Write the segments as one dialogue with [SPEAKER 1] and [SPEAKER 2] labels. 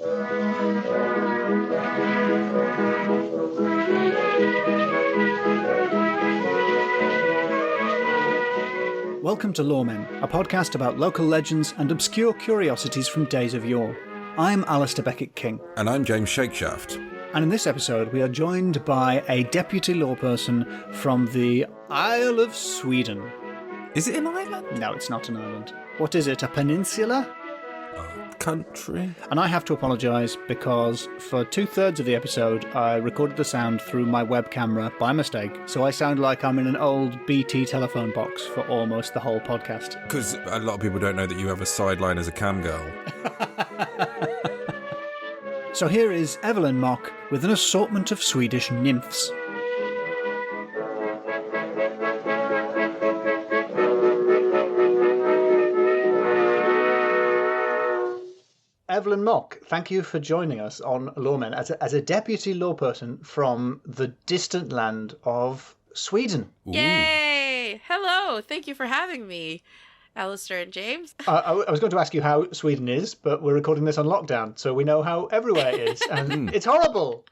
[SPEAKER 1] Welcome to Loremen, a podcast about local legends and obscure curiosities from days of yore. I'm Alasdair Beckett-King.
[SPEAKER 2] And I'm James Shakeshaft.
[SPEAKER 1] And in this episode, we are joined by a deputy Loreperson from the Isle of Sweden.
[SPEAKER 2] Is it an island?
[SPEAKER 1] No, it's not an island. What is it, a peninsula?
[SPEAKER 2] Country.
[SPEAKER 1] And I have to apologise because for 2/3 of the episode I recorded the sound through my web camera by mistake, so I sound like I'm in an old BT telephone box for almost the whole podcast.
[SPEAKER 2] Because a lot of people don't know that you have a sideline as a cam girl.
[SPEAKER 1] So here is Evelyn Mok with an assortment of Swedish nymphs. Evelyn Mok, thank you for joining us on Loremen as a deputy Loreperson from the distant land of Sweden.
[SPEAKER 2] Ooh.
[SPEAKER 3] Yay! Hello! Thank you for having me, Alasdair and James.
[SPEAKER 1] I was going to ask you how Sweden is, but we're recording this on lockdown, so we know how everywhere it is, and it's horrible.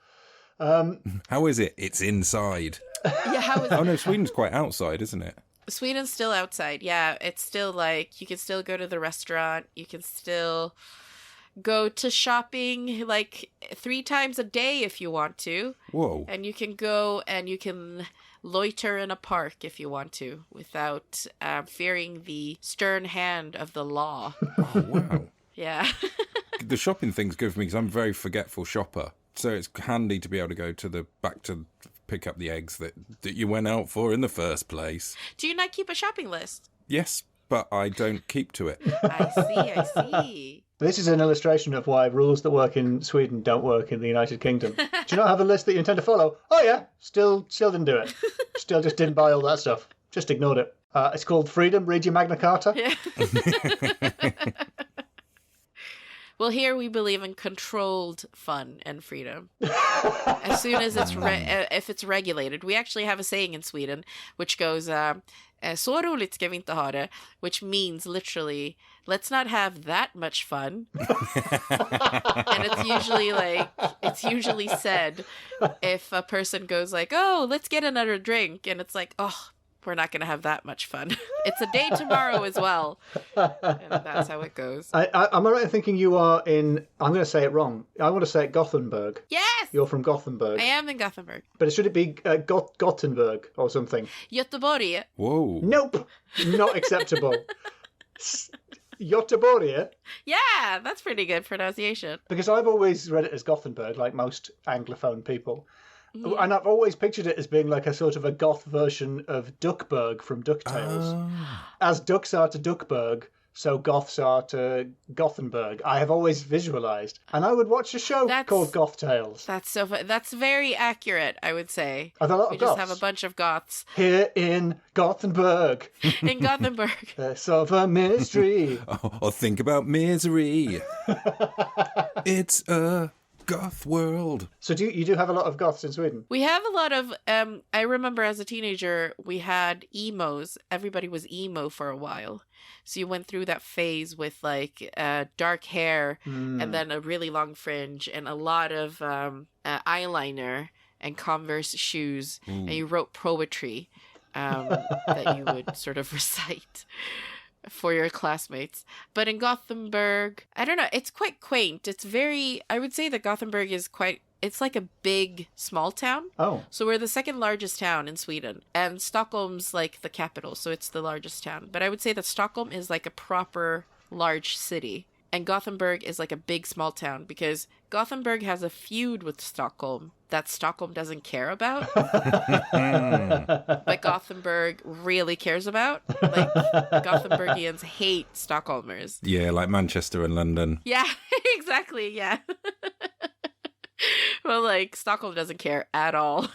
[SPEAKER 2] How is it? It's inside.
[SPEAKER 3] Yeah, how is
[SPEAKER 2] Oh no, Sweden's quite outside, isn't it?
[SPEAKER 3] Sweden's still outside. Yeah, it's still like you can still go to the restaurant. You can still go to shopping like 3 times a day if you want to.
[SPEAKER 2] Whoa.
[SPEAKER 3] And you can go and you can loiter in a park if you want to without fearing the stern hand of the law.
[SPEAKER 2] Oh, wow.
[SPEAKER 3] Yeah.
[SPEAKER 2] The shopping thing's good for me because I'm a very forgetful shopper. So it's handy to be able to go to the back to pick up the eggs that you went out for in the first place.
[SPEAKER 3] Do you not keep a shopping list?
[SPEAKER 2] Yes, but I don't keep to it.
[SPEAKER 3] I see.
[SPEAKER 1] This is an illustration of why rules that work in Sweden don't work in the United Kingdom. Do you not have a list that you intend to follow? Oh yeah, still didn't do it. Still just didn't buy all that stuff. Just ignored it. It's called freedom. Read your Magna Carta.
[SPEAKER 3] Yeah. Well, here we believe in controlled fun and freedom. As soon as it's if it's regulated. We actually have a saying in Sweden which goes, så roligt ska vi inte ha det, which means literally, let's not have that much fun. And it's usually said if a person goes like, oh, let's get another drink. And it's like, oh, we're not going to have that much fun. It's a day tomorrow as well. And that's how it goes.
[SPEAKER 1] Am I right in thinking you are in, I'm going to say it wrong. I want to say it Gothenburg.
[SPEAKER 3] Yes!
[SPEAKER 1] You're from Gothenburg.
[SPEAKER 3] I am in Gothenburg.
[SPEAKER 1] But should it be Gothenburg or something?
[SPEAKER 3] Göteborg.
[SPEAKER 2] Whoa.
[SPEAKER 1] Nope. Not acceptable. Göteborg?
[SPEAKER 3] Yeah, that's pretty good pronunciation.
[SPEAKER 1] Because I've always read it as Gothenburg, like most Anglophone people. And I've always pictured it as being like a sort of a goth version of Duckburg from DuckTales. As ducks are to Duckburg, so goths are to Gothenburg. I have always visualised. And I would watch a show called Goth Tales.
[SPEAKER 3] That's so fun. That's very accurate, I would say.
[SPEAKER 1] Are there a lot of
[SPEAKER 3] we
[SPEAKER 1] goths?
[SPEAKER 3] just have a bunch of goths.
[SPEAKER 1] Here in Gothenburg.
[SPEAKER 3] In Gothenburg.
[SPEAKER 1] Solve a mystery.
[SPEAKER 2] Or think about misery. It's a goth world.
[SPEAKER 1] So you do have a lot of goths in Sweden?
[SPEAKER 3] We have a lot of, I remember as a teenager, we had emos. Everybody was emo for a while. So you went through that phase with like dark hair and then a really long fringe and a lot of eyeliner and Converse shoes. And you wrote poetry that you would sort of recite for your classmates. But in Gothenburg, I don't know, it's quite quaint. It's very, I would say that Gothenburg is quite, it's like a big small town.
[SPEAKER 1] Oh.
[SPEAKER 3] So we're the second largest town in Sweden. And Stockholm's like the capital, so it's the largest town. But I would say that Stockholm is like a proper large city. And Gothenburg is like a big small town because Gothenburg has a feud with Stockholm that Stockholm doesn't care about. But Gothenburg really cares about. Like, Gothenburgians hate Stockholmers.
[SPEAKER 2] Yeah, like Manchester and London.
[SPEAKER 3] Yeah, exactly, yeah. Well, like, Stockholm doesn't care at all.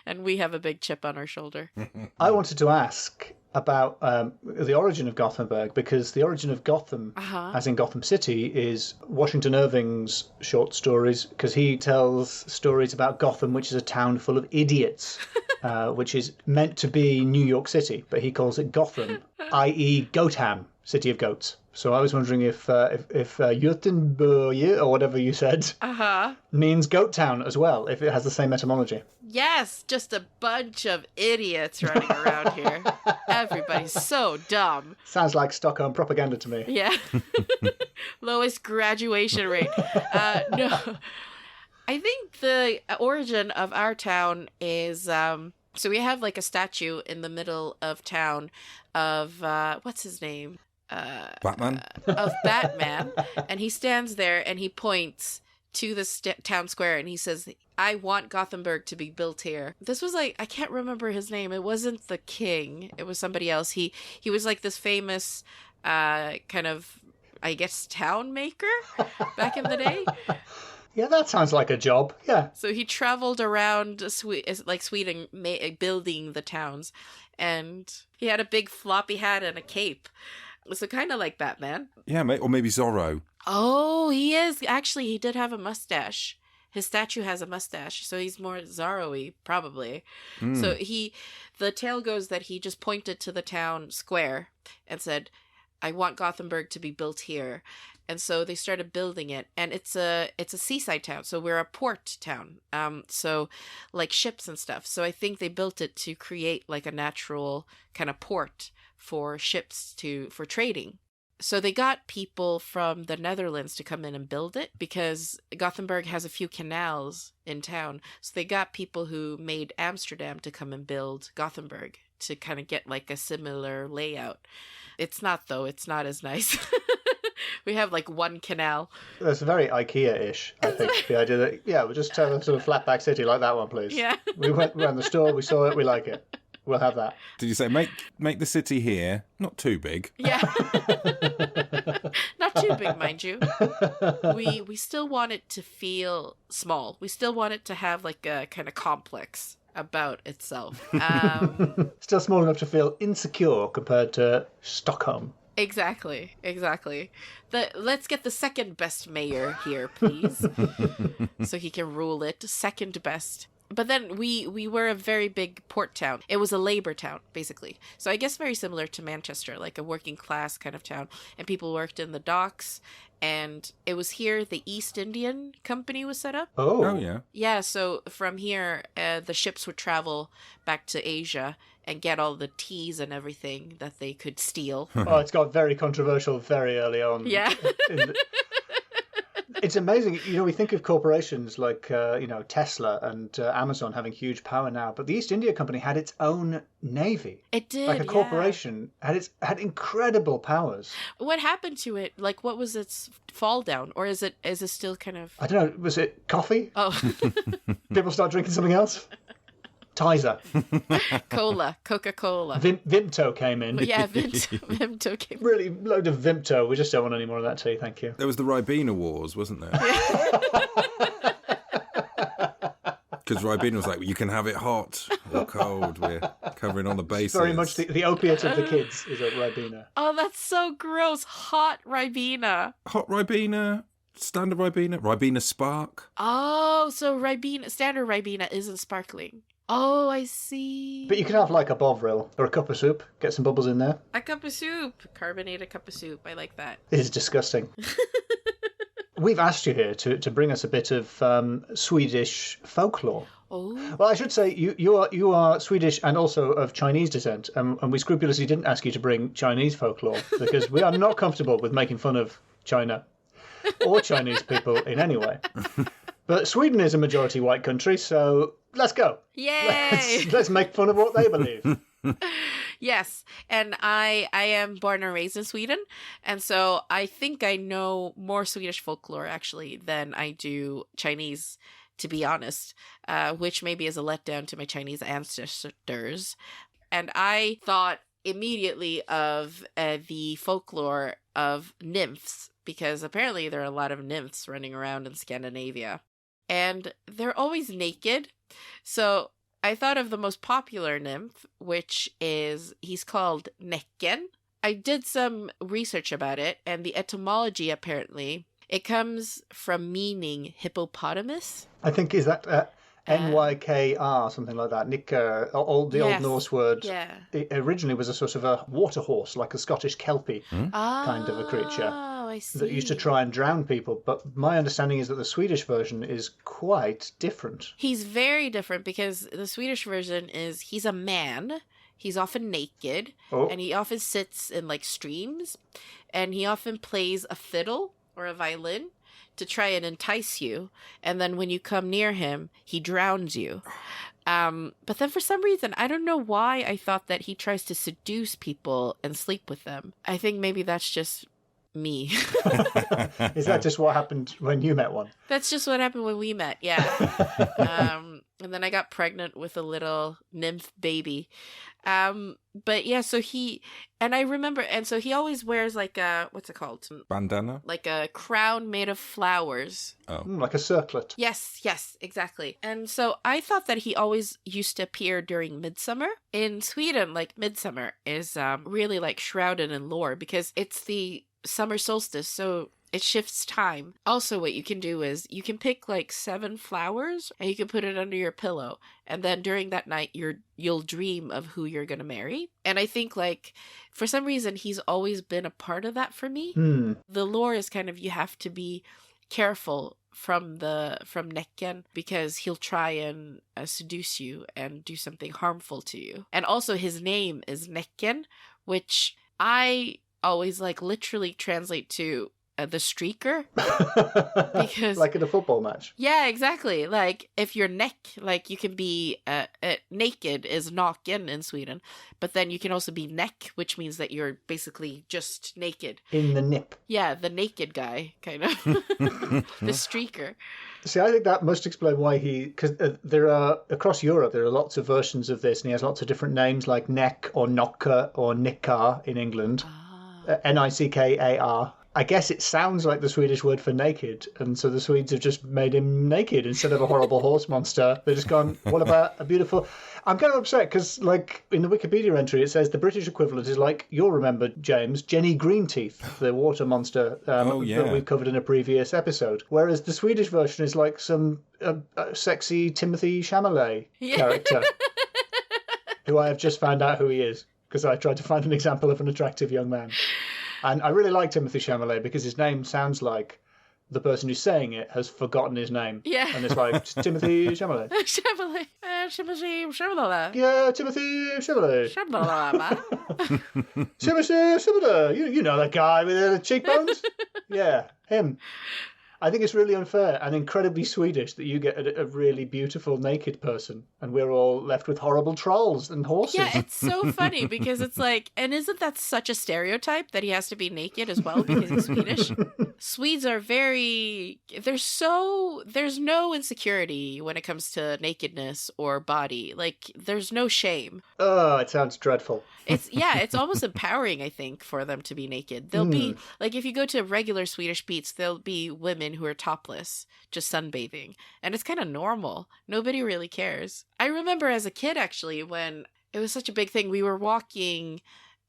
[SPEAKER 3] And we have a big chip on our shoulder.
[SPEAKER 1] I wanted to ask about the origin of Gothenburg, because the origin of Gotham, as in Gotham City, is Washington Irving's short stories, because he tells stories about Gotham, which is a town full of idiots, which is meant to be New York City, but he calls it Gotham, i.e. Goatham, City of Goats. So I was wondering if Gothenburg, or whatever you said, means goat town as well, if it has the same etymology.
[SPEAKER 3] Yes, just a bunch of idiots running around here. Everybody's so dumb.
[SPEAKER 1] Sounds like Stockholm propaganda to me.
[SPEAKER 3] Yeah. Lowest graduation rate. No. I think the origin of our town is... So we have like a statue in the middle of town of, what's his name?
[SPEAKER 2] Batman?
[SPEAKER 3] Of Batman. And he stands there and he points to the town square and he says, I want Gothenburg to be built here. This was like, I can't remember his name. It wasn't the king. It was somebody else. He was like this famous kind of, I guess, town maker back in the day.
[SPEAKER 1] Yeah, that sounds like a job. Yeah.
[SPEAKER 3] So he traveled around Sweden building the towns. And he had a big floppy hat and a cape. So kind of like Batman.
[SPEAKER 2] Yeah, or maybe Zorro.
[SPEAKER 3] Oh, he is. Actually, he did have a mustache. His statue has a mustache, so he's more Zorro-y, probably. So the tale goes that he just pointed to the town square and said, I want Gothenburg to be built here. And so they started building it, and it's a seaside town, so we're a port town, so like ships and stuff. So I think they built it to create like a natural kind of port for ships for trading. So they got people from the Netherlands to come in and build it because Gothenburg has a few canals in town. So they got people who made Amsterdam to come and build Gothenburg to kind of get like a similar layout. It's not, though. It's not as nice. We have like one canal.
[SPEAKER 1] That's very IKEA-ish, I think. The idea that, we'll just have a sort of flat back city like that one, please.
[SPEAKER 3] Yeah.
[SPEAKER 1] We went around the store, we saw it, we like it. We'll have that.
[SPEAKER 2] Did you say make the city here not too big?
[SPEAKER 3] Yeah. Not too big, mind you. We still want it to feel small. We still want it to have like a kind of complex about itself.
[SPEAKER 1] Still small enough to feel insecure compared to Stockholm.
[SPEAKER 3] Exactly. Let's get the second best mayor here, please. So he can rule it. Second best. But then we were a very big port town. It was a labor town, basically. So I guess very similar to Manchester, like a working class kind of town. And people worked in the docks. And it was here the East Indian Company was set up.
[SPEAKER 2] Oh yeah.
[SPEAKER 3] Yeah, so from here, the ships would travel back to Asia and get all the teas and everything that they could steal.
[SPEAKER 1] Oh, it's got very controversial very early on.
[SPEAKER 3] Yeah.
[SPEAKER 1] It's amazing. We think of corporations like, Tesla and Amazon having huge power now, but the East India Company had its own navy.
[SPEAKER 3] It did,
[SPEAKER 1] like a corporation had incredible powers.
[SPEAKER 3] What happened to it? Like, what was its fall down, or is it still kind of?
[SPEAKER 1] I don't know. Was it coffee?
[SPEAKER 3] Oh,
[SPEAKER 1] People start drinking something else. Tizer.
[SPEAKER 3] Coca-Cola.
[SPEAKER 1] Vimto came in.
[SPEAKER 3] Yeah, Vimto came in.
[SPEAKER 1] Really load of Vimto. We just don't want any more of that tea, thank you.
[SPEAKER 2] There was the Ribena Wars, wasn't there? Because Ribena was like, you can have it hot or cold. We're covering on the bases.
[SPEAKER 1] Very much the opiate of the kids is a Ribena.
[SPEAKER 3] Oh, that's so gross. Hot Ribena.
[SPEAKER 2] Hot Ribena. Standard Ribena. Ribena Spark.
[SPEAKER 3] Oh, so standard Ribena isn't sparkling. Oh, I see.
[SPEAKER 1] But you can have like a Bovril or a cup of soup. Get some bubbles in there.
[SPEAKER 3] A cup of soup. Carbonated cup of soup. I like that.
[SPEAKER 1] This is disgusting. We've asked you here to bring us a bit of Swedish folklore.
[SPEAKER 3] Oh.
[SPEAKER 1] Well, I should say you are Swedish and also of Chinese descent, and we scrupulously didn't ask you to bring Chinese folklore because we are not comfortable with making fun of China or Chinese people in any way. But Sweden is a majority white country, so let's go.
[SPEAKER 3] Yay!
[SPEAKER 1] Let's make fun of what they believe.
[SPEAKER 3] Yes, and I am born and raised in Sweden, and so I think I know more Swedish folklore, actually, than I do Chinese, to be honest, which maybe is a letdown to my Chinese ancestors. And I thought immediately of the folklore of nymphs, because apparently there are a lot of nymphs running around in Scandinavia. And they're always naked. So I thought of the most popular nymph, which he's called Nøkken. I did some research about it, and the etymology, apparently, it comes from meaning hippopotamus.
[SPEAKER 1] I think, is that Nykr, something like that. Nicker, old Norse word.
[SPEAKER 3] Yeah.
[SPEAKER 1] It originally was a sort of a water horse, like a Scottish kelpie kind of a creature.
[SPEAKER 3] Oh, I see.
[SPEAKER 1] That used to try and drown people. But my understanding is that the Swedish version is quite different.
[SPEAKER 3] He's very different because the Swedish version is he's a man. He's often naked. And he often sits in like streams. And he often plays a fiddle or a violin to try and entice you, and then when you come near him, he drowns you. But then for some reason, I don't know why I thought that he tries to seduce people and sleep with them. I think maybe that's just me.
[SPEAKER 1] Is that just what happened when you met one?
[SPEAKER 3] That's just what happened when we met, yeah. And then I got pregnant with a little nymph baby. But yeah, so he always wears like a, what's it called?
[SPEAKER 2] Bandana?
[SPEAKER 3] Like a crown made of flowers.
[SPEAKER 2] Oh.
[SPEAKER 1] Like a circlet.
[SPEAKER 3] Yes, exactly. And so I thought that he always used to appear during midsummer. In Sweden, like midsummer is really like shrouded in lore because it's the summer solstice, so it shifts time. Also, what you can do is you can pick like 7 flowers and you can put it under your pillow. And then during that night, you'll dream of who you're going to marry. And I think like for some reason, he's always been a part of that for me. The lore is kind of, you have to be careful from Nøkken because he'll try and seduce you and do something harmful to you. And also his name is Nøkken, which I always like literally translate to the streaker, because
[SPEAKER 1] like in a football match.
[SPEAKER 3] Yeah, exactly. Like if you're like you can be naked is naken in Sweden, but then you can also be neck, which means that you're basically just naked
[SPEAKER 1] in the nip.
[SPEAKER 3] Yeah, the naked guy kind of. The streaker.
[SPEAKER 1] See, I think that must explain why because there are, across Europe, there are lots of versions of this, and he has lots of different names like Neck or Nokke or Nickar in England. Nickar. I guess it sounds like the Swedish word for naked, and so the Swedes have just made him naked instead of a horrible horse monster. They've just gone, what about a beautiful... I'm kind of upset because, like, in the Wikipedia entry, it says the British equivalent is like, you'll remember, James, Jenny Greenteeth, the water monster that we've covered in a previous episode. Whereas the Swedish version is like some sexy Timothy Chalamet character, who I have just found out who he is, because I tried to find an example of an attractive young man. And I really like Timothy Chalamet because his name sounds like the person who's saying it has forgotten his name. Yeah. And it's like, Timothy Chalamet. Chalamet. Yeah, Timothy Chalamet. Chalamet. You know that guy with the cheekbones? Yeah, him. I think it's really unfair and incredibly Swedish that you get a really beautiful naked person and we're all left with horrible trolls and horses.
[SPEAKER 3] Yeah, it's so funny because it's like, and isn't that such a stereotype that he has to be naked as well because he's Swedish? Swedes are there's no insecurity when it comes to nakedness or body. Like, there's no shame.
[SPEAKER 1] Oh, it sounds dreadful.
[SPEAKER 3] It's almost empowering, I think, for them to be naked. They'll be, like, if you go to regular Swedish beats, there'll be women who are topless, just sunbathing. And it's kind of normal. Nobody really cares. I remember as a kid, actually, when it was such a big thing, we were walking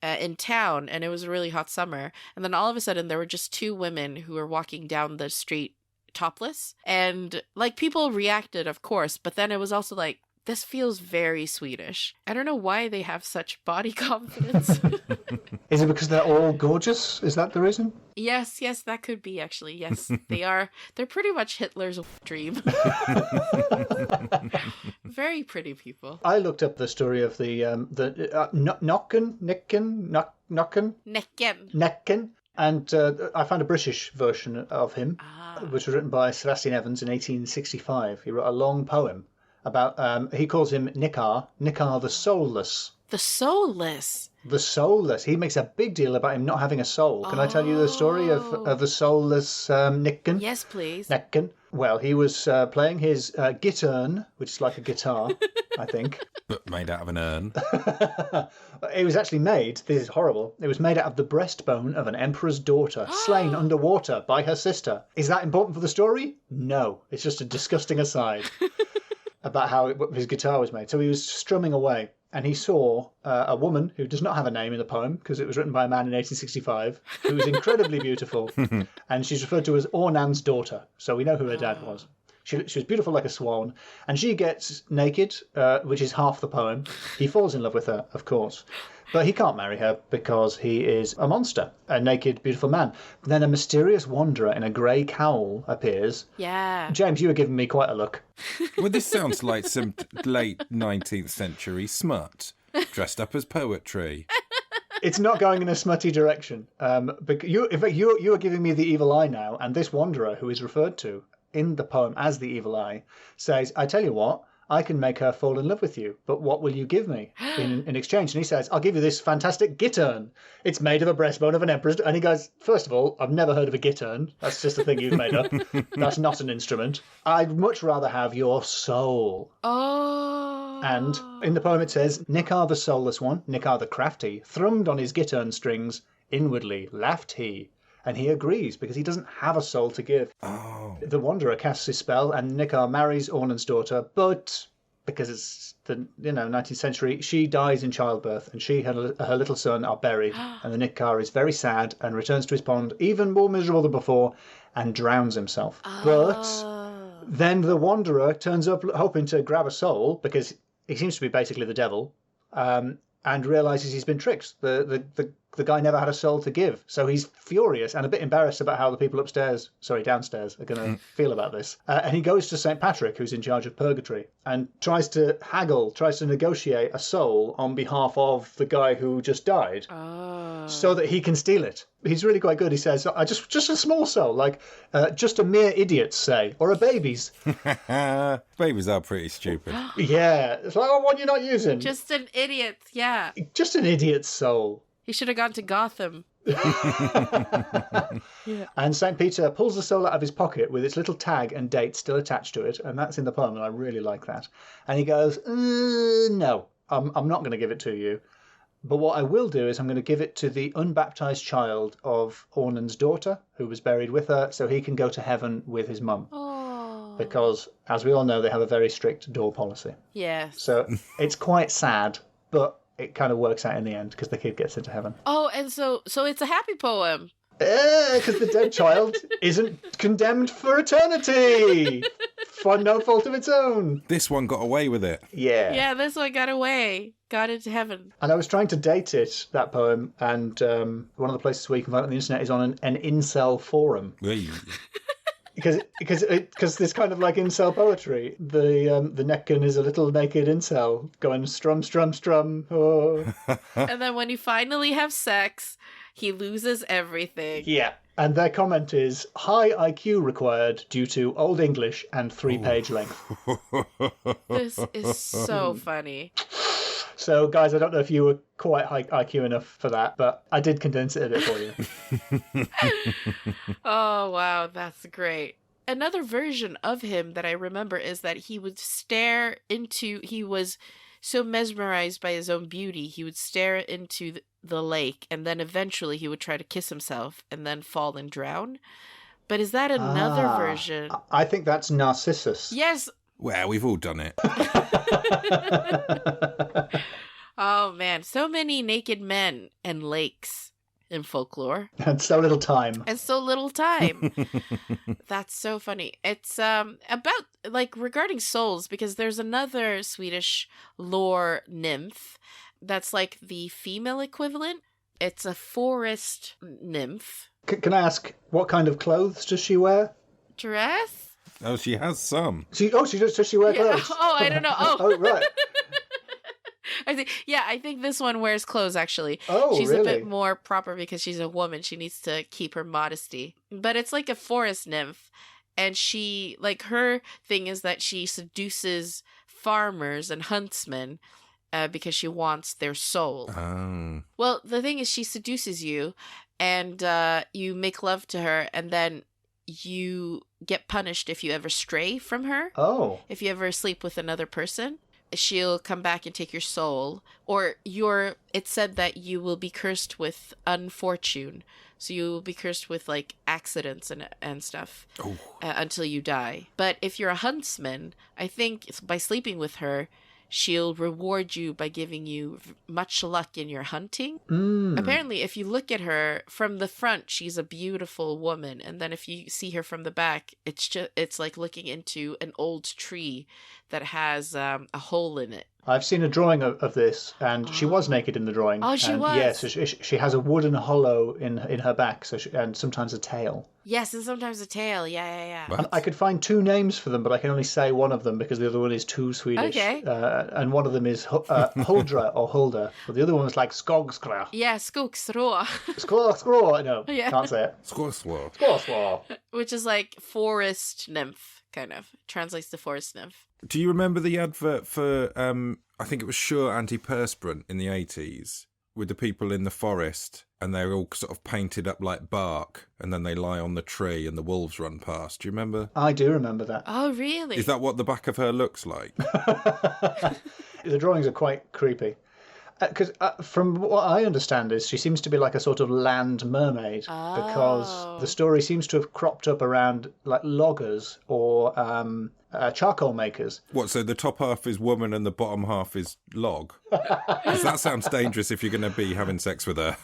[SPEAKER 3] in town and it was a really hot summer. And then all of a sudden there were just 2 women who were walking down the street topless. And like people reacted, of course, but then it was also like, this feels very Swedish. I don't know why they have such body confidence.
[SPEAKER 1] Is it because they're all gorgeous? Is that the reason?
[SPEAKER 3] Yes, that could be actually. Yes, they are. They're pretty much Hitler's dream. Very pretty people.
[SPEAKER 1] I looked up the story of the Nøkken. And I found a British version of him, which was written by Sir Astley Evans in 1865. He wrote a long poem about, he calls him Nickar the soulless.
[SPEAKER 3] The soulless?
[SPEAKER 1] The soulless. He makes a big deal about him not having a soul. Can I tell you the story of the soulless Nøkken?
[SPEAKER 3] Yes, please.
[SPEAKER 1] Nøkken. Well, he was playing his gittern, which is like a guitar, I think.
[SPEAKER 2] But made out of an urn.
[SPEAKER 1] It was actually made, this is horrible, it was made out of the breastbone of an emperor's daughter, slain underwater by her sister. Is that important for the story? No. It's just a disgusting aside about how his guitar was made. So he was strumming away, and he saw a woman who does not have a name in the poem, because it was written by a man in 1865, who was incredibly beautiful, and she's referred to as Ornan's daughter, so we know who her dad was. She was beautiful like a swan, and she gets naked, which is half the poem. He falls in love with her, of course. But he can't marry her because he is a monster, a naked, beautiful man. Then a mysterious wanderer in a grey cowl appears.
[SPEAKER 3] Yeah.
[SPEAKER 1] James, you were giving me quite a look.
[SPEAKER 2] Well, this sounds like some late 19th century smut, dressed up as poetry.
[SPEAKER 1] It's not going in a smutty direction. But in fact, you are giving me the evil eye now, and this wanderer, who is referred to in the poem as the evil eye, says, I tell you what, I can make her fall in love with you, but what will you give me in exchange? And he says, I'll give you this fantastic gittern. It's made of a breastbone of an emperor's. And he goes, first of all, I've never heard of a gittern. That's just a thing you've made up. That's not an instrument. I'd much rather have your soul.
[SPEAKER 3] Oh.
[SPEAKER 1] And in the poem it says, Nickar the soulless one, Nickar the crafty, thrummed on his gittern strings, inwardly laughed he. And he agrees because he doesn't have a soul to give.
[SPEAKER 2] Oh.
[SPEAKER 1] The wanderer casts his spell and Nickar marries Ornan's daughter, but because it's the 19th century, she dies in childbirth and she and her little son are buried. And the Nickar is very sad and returns to his pond even more miserable than before and drowns himself.
[SPEAKER 3] Oh.
[SPEAKER 1] But then the wanderer turns up hoping to grab a soul because he seems to be basically the devil, and realizes he's been tricked. The guy never had a soul to give. So he's furious and a bit embarrassed about how the people downstairs are going to feel about this. And he goes to St. Patrick, who's in charge of purgatory, and tries to negotiate a soul on behalf of the guy who just died so that he can steal it. He's really quite good. He says, just a small soul, like just a mere idiot's, say, or a baby's.
[SPEAKER 2] Babies are pretty stupid.
[SPEAKER 1] Yeah. It's like, one you're not using.
[SPEAKER 3] Just an idiot, yeah.
[SPEAKER 1] Just an idiot's soul.
[SPEAKER 3] He should have gone to Gotham.
[SPEAKER 1] Yeah. And St. Peter pulls the soul out of his pocket with its little tag and date still attached to it, and that's in the poem, and I really like that. And he goes, no, I'm not going to give it to you. But what I will do is I'm going to give it to the unbaptized child of Ornan's daughter, who was buried with her, so he can go to heaven with his mum.
[SPEAKER 3] Oh.
[SPEAKER 1] Because, as we all know, they have a very strict door policy.
[SPEAKER 3] Yes.
[SPEAKER 1] So it's quite sad, but it kind of works out in the end because the kid gets into heaven.
[SPEAKER 3] Oh, and so it's a happy poem.
[SPEAKER 1] Because the dead child isn't condemned for eternity for no fault of its own.
[SPEAKER 2] This one got away with it.
[SPEAKER 1] Yeah.
[SPEAKER 3] Yeah, this one got away. Got into heaven.
[SPEAKER 1] And I was trying to date it, that poem, and one of the places where you can find it on the internet is on an incel forum. Because this kind of like incel poetry. The Nøkken is a little naked incel going strum, strum, strum. Oh.
[SPEAKER 3] And then when you finally have sex, he loses everything.
[SPEAKER 1] Yeah. And their comment is, high IQ required due to Old English and 3-page length.
[SPEAKER 3] This is so funny.
[SPEAKER 1] So, guys, I don't know if you were quite high IQ enough for that, but I did condense it a bit for you.
[SPEAKER 3] Oh, wow, that's great. Another version of him that I remember is that he was so mesmerized by his own beauty, he would stare into the lake, and then eventually he would try to kiss himself and then fall and drown. But is that another version?
[SPEAKER 1] I think that's Narcissus.
[SPEAKER 3] Yes.
[SPEAKER 2] Well, we've all done it.
[SPEAKER 3] Oh, man. So many naked men and lakes in folklore.
[SPEAKER 1] And so little time.
[SPEAKER 3] And so little time. That's so funny. It's about, like, regarding souls, because there's another Swedish lore nymph that's like the female equivalent. It's a forest nymph.
[SPEAKER 1] Can I ask, what kind of clothes does she wear?
[SPEAKER 3] Dress?
[SPEAKER 2] Oh, she has some.
[SPEAKER 1] Does she wear clothes?
[SPEAKER 3] Oh, I don't know.
[SPEAKER 1] Oh, right.
[SPEAKER 3] I think this one wears clothes, actually.
[SPEAKER 1] Oh,
[SPEAKER 3] she's
[SPEAKER 1] really?
[SPEAKER 3] a bit more proper because she's a woman. She needs to keep her modesty. But it's like a forest nymph. And she, like, her thing is that she seduces farmers and huntsmen because she wants their soul.
[SPEAKER 2] Oh.
[SPEAKER 3] Well, the thing is, she seduces you and you make love to her, and then you get punished if you ever stray from her.
[SPEAKER 1] Oh.
[SPEAKER 3] If you ever sleep with another person, she'll come back and take your soul. Or it's said that you will be cursed with unfortune. So you will be cursed with, like, accidents and stuff until you die. But if you're a huntsman, I think by sleeping with her, she'll reward you by giving you much luck in your hunting. Apparently, if you look at her from the front, she's a beautiful woman, and then if you see her from the back, it's like looking into an old tree that has a hole in it.
[SPEAKER 1] I've seen a drawing of this, and she was naked in the drawing.
[SPEAKER 3] Oh, she was?
[SPEAKER 1] Yes, she has a wooden hollow in her back, and sometimes a tail.
[SPEAKER 3] Yes, and sometimes a tail. Yeah.
[SPEAKER 1] And I could find 2 names for them, but I can only say one of them because the other one is too Swedish.
[SPEAKER 3] Okay.
[SPEAKER 1] And one of them is Huldra or Hulda, but the other one was like Skogskra.
[SPEAKER 3] Yeah, skogsrå.
[SPEAKER 1] Skogskra, no,
[SPEAKER 3] Yeah.
[SPEAKER 1] can't say it.
[SPEAKER 2] Skåswar.
[SPEAKER 3] Which is like forest nymph, kind of. Translates to forest nymph.
[SPEAKER 2] Do you remember the advert for, I think it was Sure Antiperspirant in the 80s, with the people in the forest, and they're all sort of painted up like bark, and then they lie on the tree and the wolves run past. Do you remember?
[SPEAKER 1] I do remember that.
[SPEAKER 3] Oh, really?
[SPEAKER 2] Is that what the back of her looks like?
[SPEAKER 1] The drawings are quite creepy. Because from what I understand is she seems to be like a sort of land mermaid because the story seems to have cropped up around like loggers or charcoal makers.
[SPEAKER 2] What, so the top half is woman and the bottom half is log? 'Cause that sounds dangerous if you're going to be having sex with her.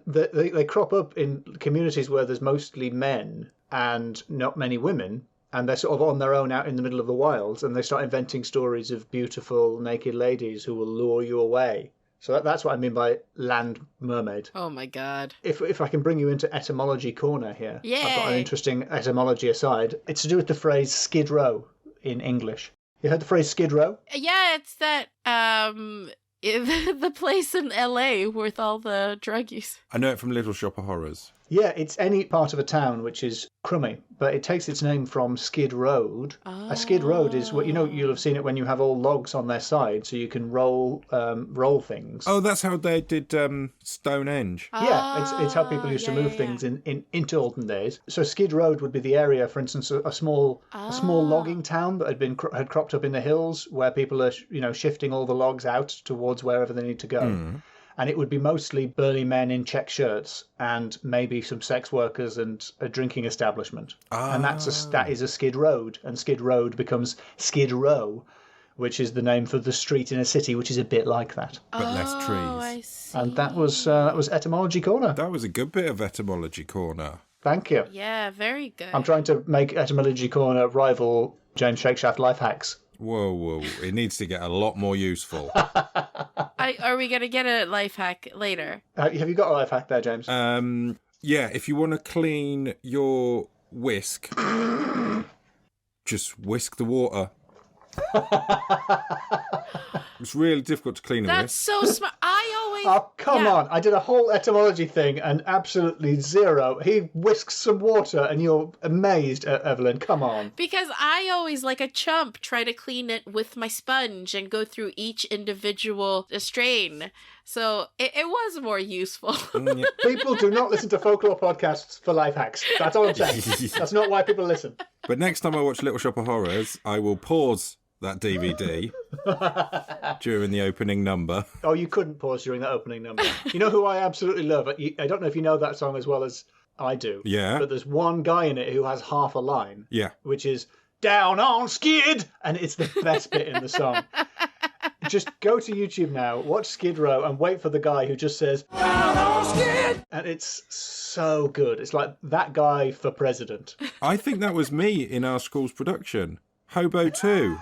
[SPEAKER 1] They crop up in communities where there's mostly men and not many women, and they're sort of on their own out in the middle of the wilds, and they start inventing stories of beautiful naked ladies who will lure you away. So that's what I mean by land mermaid.
[SPEAKER 3] Oh my god.
[SPEAKER 1] If I can bring you into etymology corner here,
[SPEAKER 3] Yay.
[SPEAKER 1] I've got an interesting etymology aside. It's to do with the phrase skid row in English. You heard the phrase skid row?
[SPEAKER 3] Yeah, it's that the place in LA with all the drug use.
[SPEAKER 2] I know it from Little Shop of Horrors.
[SPEAKER 1] Yeah, it's any part of a town which is crummy, but it takes its name from Skid Road.
[SPEAKER 3] Oh.
[SPEAKER 1] A skid road is what you'll have seen it when you have all logs on their side, so you can roll things.
[SPEAKER 2] Oh, that's how they did Stonehenge.
[SPEAKER 1] Yeah, it's how people used to move things into olden days. So Skid Road would be the area, for instance, a small logging town that had cropped up in the hills where people are shifting all the logs out towards wherever they need to go. And it would be mostly burly men in check shirts and maybe some sex workers and a drinking establishment. And that is a skid road. And Skid Road becomes Skid Row, which is the name for the street in a city, which is a bit like that.
[SPEAKER 2] But less trees.
[SPEAKER 3] I see.
[SPEAKER 1] And that was Etymology Corner.
[SPEAKER 2] That was a good bit of Etymology Corner.
[SPEAKER 1] Thank you.
[SPEAKER 3] Yeah, very good.
[SPEAKER 1] I'm trying to make Etymology Corner rival James Shakeshaft Life Hacks.
[SPEAKER 2] Whoa. It needs to get a lot more useful.
[SPEAKER 3] Are we going to get a life hack later?
[SPEAKER 1] Have you got a life hack there, James?
[SPEAKER 2] Yeah, if you want to clean your whisk, just whisk the water. It's really difficult to clean a
[SPEAKER 3] That's
[SPEAKER 2] whisk.
[SPEAKER 3] so smart.
[SPEAKER 1] Oh, come on. I did a whole etymology thing and absolutely zero. He whisks some water and you're amazed, Evelyn. Come on.
[SPEAKER 3] Because I always, like a chump, try to clean it with my sponge and go through each individual strain. So it was more useful.
[SPEAKER 1] People do not listen to folklore podcasts for life hacks. That's all I'm saying. That's not why people listen.
[SPEAKER 2] But next time I watch Little Shop of Horrors, I will pause that DVD during the opening number.
[SPEAKER 1] Oh, you couldn't pause during that opening number. You know who I absolutely love? I don't know if you know that song as well as I do.
[SPEAKER 2] Yeah.
[SPEAKER 1] But there's one guy in it who has half a line.
[SPEAKER 2] Yeah.
[SPEAKER 1] Which is, down on Skid! And it's the best bit in the song. Just go to YouTube now, watch Skid Row, and wait for the guy who just says, down on Skid! And it's so good. It's like that guy for president.
[SPEAKER 2] I think that was me in our school's production. Hobo 2.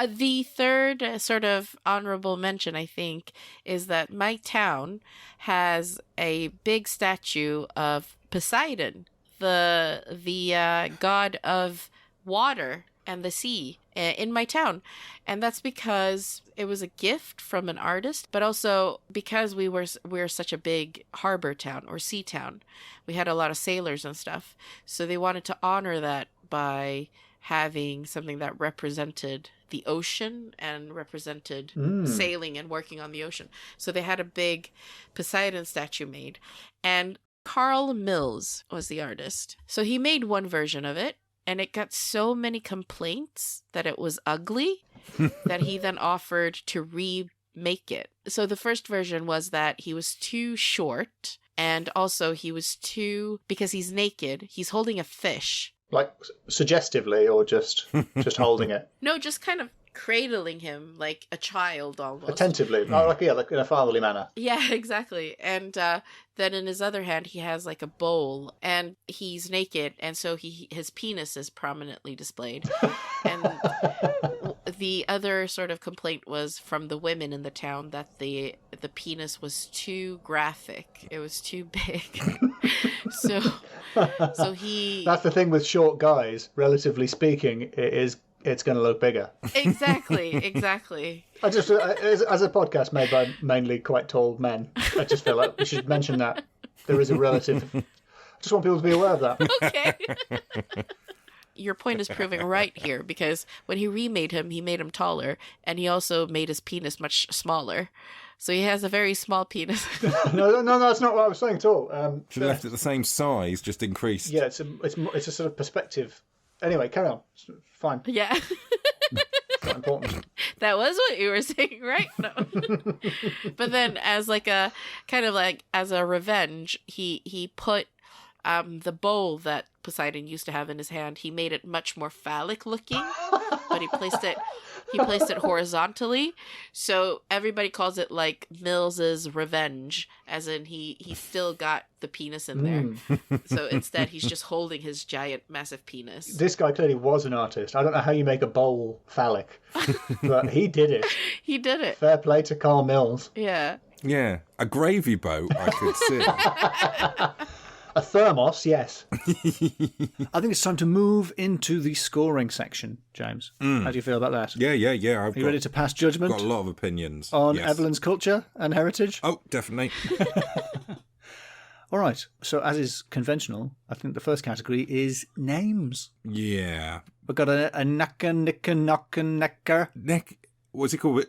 [SPEAKER 3] The third sort of honorable mention, I think, is that my town has a big statue of Poseidon, the god of water and the sea, in my town. And that's because it was a gift from an artist, but also because we're such a big harbor town or sea town. We had a lot of sailors and stuff. So they wanted to honor that by having something that represented the ocean and represented sailing and working on the ocean. So they had a big Poseidon statue made. And Carl Mills was the artist. So he made one version of it, and it got so many complaints that it was ugly that he then offered to remake it. So the first version was that he was too short, and also he was too, because he's naked, he's holding a fish.
[SPEAKER 1] Like suggestively, or just holding it
[SPEAKER 3] No, just kind of cradling him like a child almost.
[SPEAKER 1] attentively, like in a fatherly manner.
[SPEAKER 3] Yeah, exactly. And then in his other hand, he has like a bowl, and he's naked, and so his penis is prominently displayed. And the other sort of complaint was from the women in the town that the penis was too graphic. It was too big. so he...
[SPEAKER 1] That's the thing with short guys, relatively speaking, it's going to look bigger.
[SPEAKER 3] Exactly.
[SPEAKER 1] I just, as a podcast made by mainly quite tall men, I just feel like we should mention that there is a relative. I just want people to be aware of that.
[SPEAKER 3] Okay. Your point is proving right here, because when he remade him, he made him taller, and he also made his penis much smaller. So he has a very small penis.
[SPEAKER 1] No, that's not what I was saying at all.
[SPEAKER 2] Should have left it the same size, just increased.
[SPEAKER 1] Yeah, it's a sort of perspective. Anyway, carry on. It's fine.
[SPEAKER 3] Yeah.
[SPEAKER 1] It's not important.
[SPEAKER 3] That was what you were saying, right? No. But then as like a kind of like as a revenge, he put the bowl that Poseidon used to have in his hand, he made it much more phallic looking, but he placed it horizontally. So everybody calls it like Mills's revenge, as in he still got the penis in there. So instead he's just holding his giant massive penis.
[SPEAKER 1] This guy clearly was an artist. I don't know how you make a bowl phallic, but he did it.
[SPEAKER 3] He did it.
[SPEAKER 1] Fair play to Carl Mills.
[SPEAKER 3] Yeah.
[SPEAKER 2] Yeah, a gravy boat I could see.
[SPEAKER 1] A thermos, yes. I think it's time to move into the scoring section, James. How do you feel about that?
[SPEAKER 2] Yeah.
[SPEAKER 1] Are you ready to pass judgment?
[SPEAKER 2] Got a lot of opinions
[SPEAKER 1] on Evelyn's culture and heritage?
[SPEAKER 2] Oh, definitely.
[SPEAKER 1] All right. So, as is conventional, I think the first category is names.
[SPEAKER 2] Yeah.
[SPEAKER 1] We've got a necker.
[SPEAKER 2] What's it called?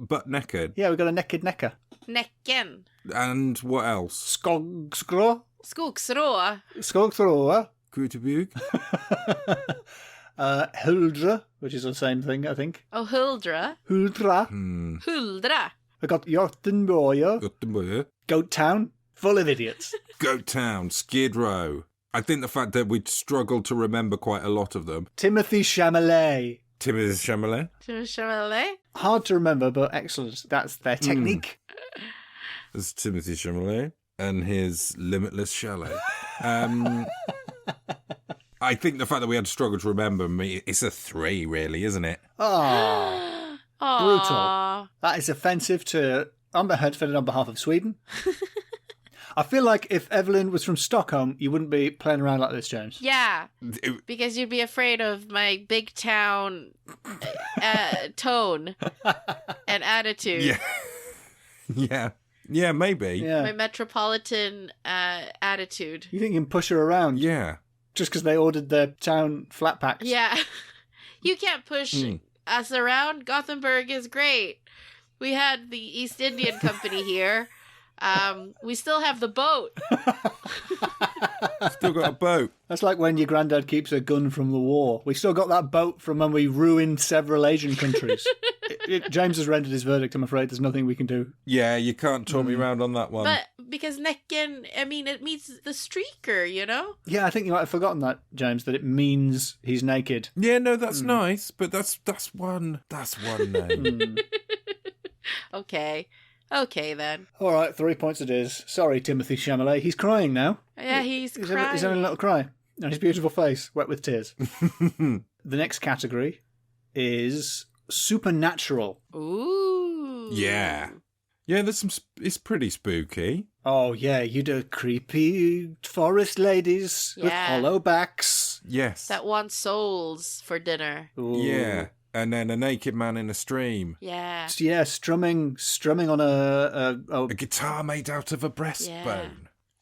[SPEAKER 2] Butt naked.
[SPEAKER 1] Yeah, we've got a naked necker.
[SPEAKER 3] Nøkken.
[SPEAKER 2] And what else?
[SPEAKER 1] Skogsrå.
[SPEAKER 3] Skogsrå.
[SPEAKER 2] Gutebug.
[SPEAKER 1] Huldra, which is the same thing, I think.
[SPEAKER 3] Oh, Huldra.
[SPEAKER 1] Huldra. We've got Gothenburg. Goat Town. Full of idiots.
[SPEAKER 2] Goat Town. Skid Row. I think the fact that we'd struggled to remember quite a lot of them.
[SPEAKER 1] Timothy Chalamet. Hard to remember, but excellent. That's their technique.
[SPEAKER 2] There's Timothy Chalamet and his limitless chalet. I think the fact that we had to struggle to remember it's a 3, really, isn't it?
[SPEAKER 1] Oh, brutal. That is offensive to Amber Hertford on behalf of Sweden. I feel like if Evelyn was from Stockholm, you wouldn't be playing around like this, James.
[SPEAKER 3] Yeah, because you'd be afraid of my big town tone and attitude.
[SPEAKER 2] Yeah, maybe.
[SPEAKER 1] Yeah.
[SPEAKER 3] My metropolitan attitude.
[SPEAKER 1] You think you can push her around?
[SPEAKER 2] Yeah.
[SPEAKER 1] Just because they ordered their town flat packs?
[SPEAKER 3] Yeah. You can't push us around. Gothenburg is great. We had the East Indian Company here. We still have the boat.
[SPEAKER 2] Still got a boat.
[SPEAKER 1] That's like when your granddad keeps a gun from the war. We still got that boat from when we ruined several Asian countries. James has rendered his verdict, I'm afraid. There's nothing we can do.
[SPEAKER 2] Yeah, you can't talk me around on that one.
[SPEAKER 3] But because Nøkken, it means the streaker, you know?
[SPEAKER 1] Yeah, I think you might have forgotten that, James, that it means he's naked.
[SPEAKER 2] Yeah, no, that's nice, but that's one name.
[SPEAKER 3] Okay, then.
[SPEAKER 1] All right, 3 points it is. Sorry, Timothy Chalamet. He's crying now.
[SPEAKER 3] Yeah, he's crying.
[SPEAKER 1] He's having a little cry. And his beautiful face, wet with tears. The next category is supernatural.
[SPEAKER 3] Ooh.
[SPEAKER 2] Yeah. Yeah, it's pretty spooky.
[SPEAKER 1] Oh, yeah, you do creepy forest ladies with hollow backs.
[SPEAKER 2] Yes.
[SPEAKER 3] That want souls for dinner.
[SPEAKER 1] Ooh.
[SPEAKER 2] Yeah. And then a naked man in a stream.
[SPEAKER 3] Yeah.
[SPEAKER 1] Yeah, strumming on
[SPEAKER 2] a guitar made out of a breastbone.
[SPEAKER 3] Yeah.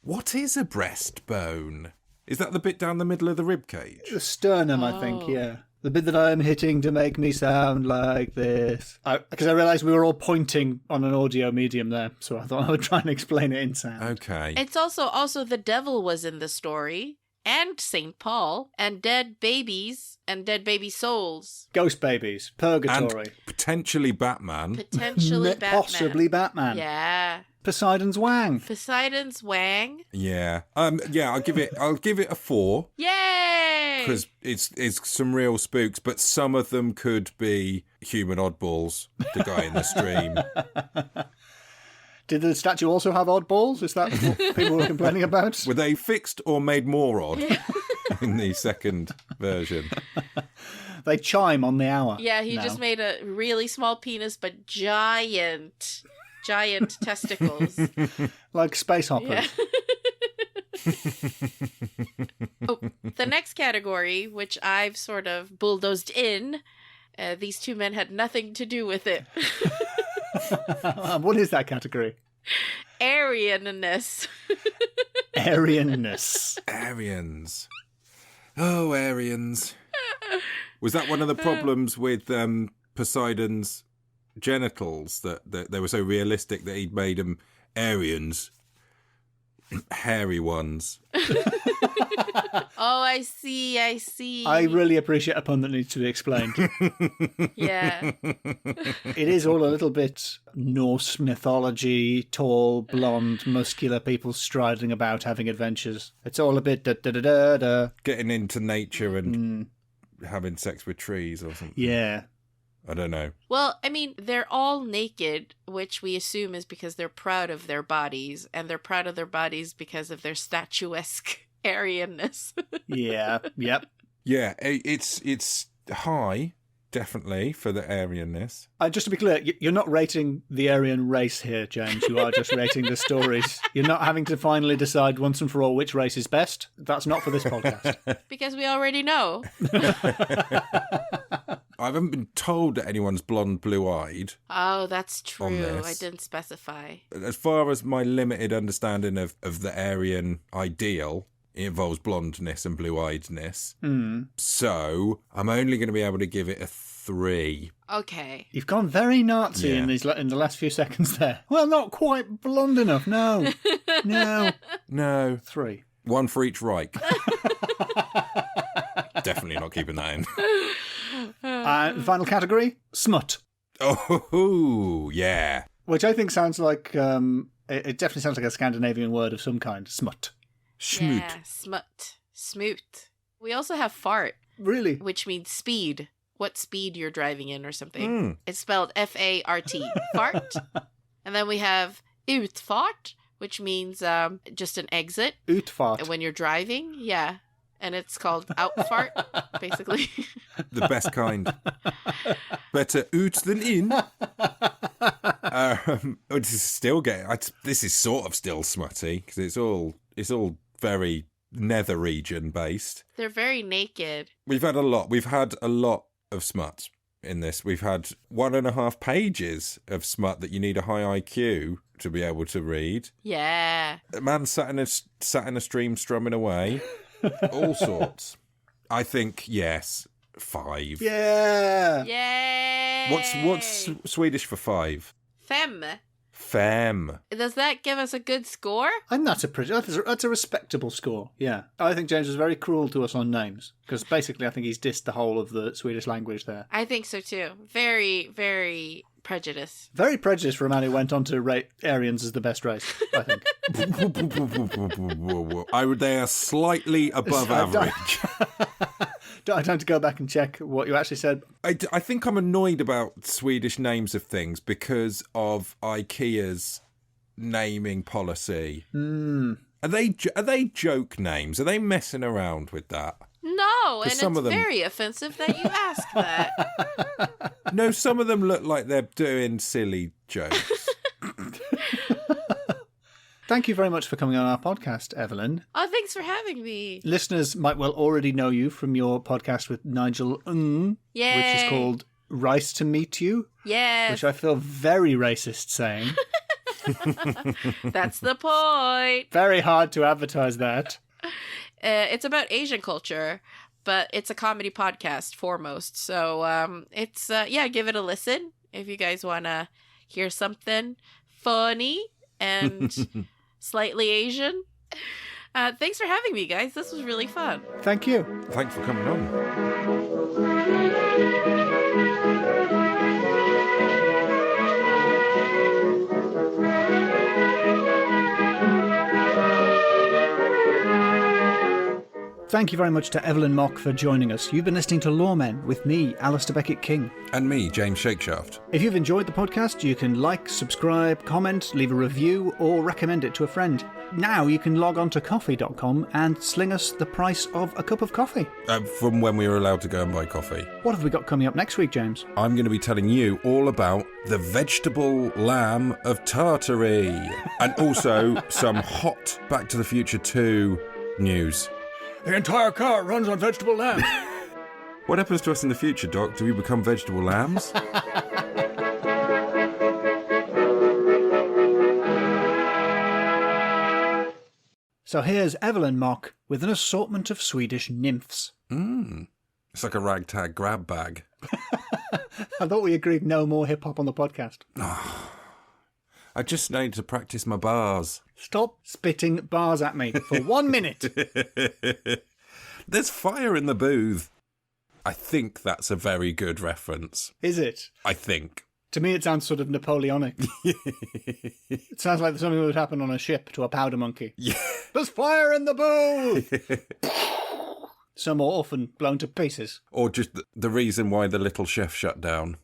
[SPEAKER 2] What is a breastbone? Is that the bit down the middle of the rib cage?
[SPEAKER 1] The sternum, I think, yeah. The bit that I'm hitting to make me sound like this. Because I realised we were all pointing on an audio medium there, so I thought I would try and explain it in sound.
[SPEAKER 2] Okay.
[SPEAKER 3] It's also the devil was in the story. and St. Paul, and dead babies and dead baby souls.
[SPEAKER 1] Ghost babies, purgatory.
[SPEAKER 2] And potentially Batman.
[SPEAKER 3] Potentially Batman.
[SPEAKER 1] Possibly Batman.
[SPEAKER 3] Yeah.
[SPEAKER 1] Poseidon's Wang.
[SPEAKER 3] Poseidon's Wang.
[SPEAKER 2] Yeah. I'll give it a 4.
[SPEAKER 3] Yay!
[SPEAKER 2] Because it's some real spooks, but some of them could be human oddballs. The guy in the stream.
[SPEAKER 1] Did the statue also have oddballs? Is that what people were complaining about?
[SPEAKER 2] Were they fixed or made more odd in the second version?
[SPEAKER 1] They chime on the hour.
[SPEAKER 3] Yeah, he just made a really small penis, but giant testicles.
[SPEAKER 1] Like space hoppers.
[SPEAKER 3] Yeah. Oh, the next category, which I've sort of bulldozed in, these two men had nothing to do with it.
[SPEAKER 1] What is that category?
[SPEAKER 3] Aryanness.
[SPEAKER 1] Aryanness.
[SPEAKER 2] Aryans. Oh, Aryans. Was that one of the problems with Poseidon's genitals, that they were so realistic that he'd made them Aryans? Hairy ones.
[SPEAKER 3] Oh, I see.
[SPEAKER 1] I really appreciate a pun that needs to be explained.
[SPEAKER 3] Yeah.
[SPEAKER 1] It is all a little bit Norse mythology, tall, blonde, muscular people striding about having adventures. It's all a bit da-da-da-da-da.
[SPEAKER 2] Getting into nature and having sex with trees or something.
[SPEAKER 1] Yeah.
[SPEAKER 2] I don't know.
[SPEAKER 3] Well, I mean, they're all naked, which we assume is because they're proud of their bodies, and they're proud of their bodies because of their statuesque Aryanness.
[SPEAKER 1] Yeah. Yep.
[SPEAKER 2] Yeah, it's high, definitely, for the Aryanness.
[SPEAKER 1] Just to be clear, you're not rating the Aryan race here, James. You are just rating the stories. You're not having to finally decide once and for all which race is best. That's not for this podcast.
[SPEAKER 3] Because we already know.
[SPEAKER 2] I haven't been told that anyone's blonde, blue-eyed.
[SPEAKER 3] Oh, that's true.
[SPEAKER 2] this.
[SPEAKER 3] I didn't specify.
[SPEAKER 2] As far as my limited understanding of the Aryan ideal, it involves blondness and blue-eyedness. So I'm only going to be able to give it a 3.
[SPEAKER 3] Okay.
[SPEAKER 1] You've gone very Nazi in the last few seconds there. Well, not quite blonde enough. No.
[SPEAKER 2] No.
[SPEAKER 1] 3.
[SPEAKER 2] 1 for each Reich. Definitely not keeping that in.
[SPEAKER 1] Final category, smut.
[SPEAKER 2] Oh, yeah.
[SPEAKER 1] Which I think sounds like, it definitely sounds like a Scandinavian word of some kind, smut.
[SPEAKER 2] Schmoot.
[SPEAKER 3] Yeah, smut. Smoot. We also have fart,
[SPEAKER 1] Really?
[SPEAKER 3] which means speed. What speed you're driving in or something. It's spelled F-A-R-T. Fart. And then we have utfart, which means just an exit.
[SPEAKER 1] Utfart.
[SPEAKER 3] When you're driving, yeah. And it's called outfart, basically.
[SPEAKER 2] The best kind. Better out than in. This is sort of still smutty because it's all very nether region based.
[SPEAKER 3] They're very naked.
[SPEAKER 2] We've had a lot of smut in this. We've had 1.5 pages of smut that you need a high IQ to be able to read.
[SPEAKER 3] Yeah.
[SPEAKER 2] A man sat in a stream strumming away. All sorts. I think, yes, 5.
[SPEAKER 1] Yeah.
[SPEAKER 3] Yay!
[SPEAKER 2] What's Swedish for 5?
[SPEAKER 3] Fem.
[SPEAKER 2] Fem.
[SPEAKER 3] Does that give us a good score?
[SPEAKER 1] And that's a respectable score, yeah. I think James was very cruel to us on names, because basically I think he's dissed the whole of the Swedish language there.
[SPEAKER 3] I think so too. Very, very prejudiced.
[SPEAKER 1] Very prejudiced for a man who went on to rate Aryans as the best race, I think.
[SPEAKER 2] They are slightly above average.
[SPEAKER 1] I don't have to go back and check what you actually said.
[SPEAKER 2] I think I'm annoyed about Swedish names of things because of IKEA's naming policy. Are they joke names? Are they messing around with that?
[SPEAKER 3] No, and
[SPEAKER 2] some
[SPEAKER 3] it's
[SPEAKER 2] of them...
[SPEAKER 3] very offensive that you ask that.
[SPEAKER 2] No, some of them look like they're doing silly jokes.
[SPEAKER 1] Thank you very much for coming on our podcast, Evelyn.
[SPEAKER 3] Oh, thanks for having me.
[SPEAKER 1] Listeners might well already know you from your podcast with Nigel
[SPEAKER 3] Yay.
[SPEAKER 1] which is called Rice to Meet You.
[SPEAKER 3] Yes.
[SPEAKER 1] Which I feel very racist saying.
[SPEAKER 3] That's the point.
[SPEAKER 1] Very hard to advertise that.
[SPEAKER 3] It's about Asian culture, but it's a comedy podcast foremost. So it's, give it a listen if you guys want to hear something funny and slightly Asian. Thanks for having me, guys. This was really fun.
[SPEAKER 1] Thank you.
[SPEAKER 2] Thanks for coming on.
[SPEAKER 1] Thank you very much to Evelyn Mok for joining us. You've been listening to Loremen with me, Alasdair Beckett-King.
[SPEAKER 2] And me, James Shakeshaft.
[SPEAKER 1] If you've enjoyed the podcast, you can like, subscribe, comment, leave a review, or recommend it to a friend. Now you can log on to coffee.com and sling us the price of a cup of coffee.
[SPEAKER 2] From when we were allowed to go and buy coffee.
[SPEAKER 1] What have we got coming up next week, James?
[SPEAKER 2] I'm going to be telling you all about the vegetable lamb of Tartary. And also some hot Back to the Future 2 news.
[SPEAKER 1] The entire car runs on vegetable lamb.
[SPEAKER 2] What happens to us in the future, Doc? Do we become vegetable lambs?
[SPEAKER 1] So here's Evelyn Mok with an assortment of Swedish nymphs.
[SPEAKER 2] It's like a ragtag grab bag.
[SPEAKER 1] I thought we agreed no more hip-hop on the podcast.
[SPEAKER 2] I just need to practice my bars.
[SPEAKER 1] Stop spitting bars at me for 1 minute.
[SPEAKER 2] There's fire in the booth. I think that's a very good reference.
[SPEAKER 1] Is it?
[SPEAKER 2] I think.
[SPEAKER 1] To me, it sounds sort of Napoleonic. It sounds like something that would happen on a ship to a powder monkey.
[SPEAKER 2] Yeah.
[SPEAKER 1] There's fire in the booth! Some are often blown to pieces.
[SPEAKER 2] Or just the reason why the little chef shut down.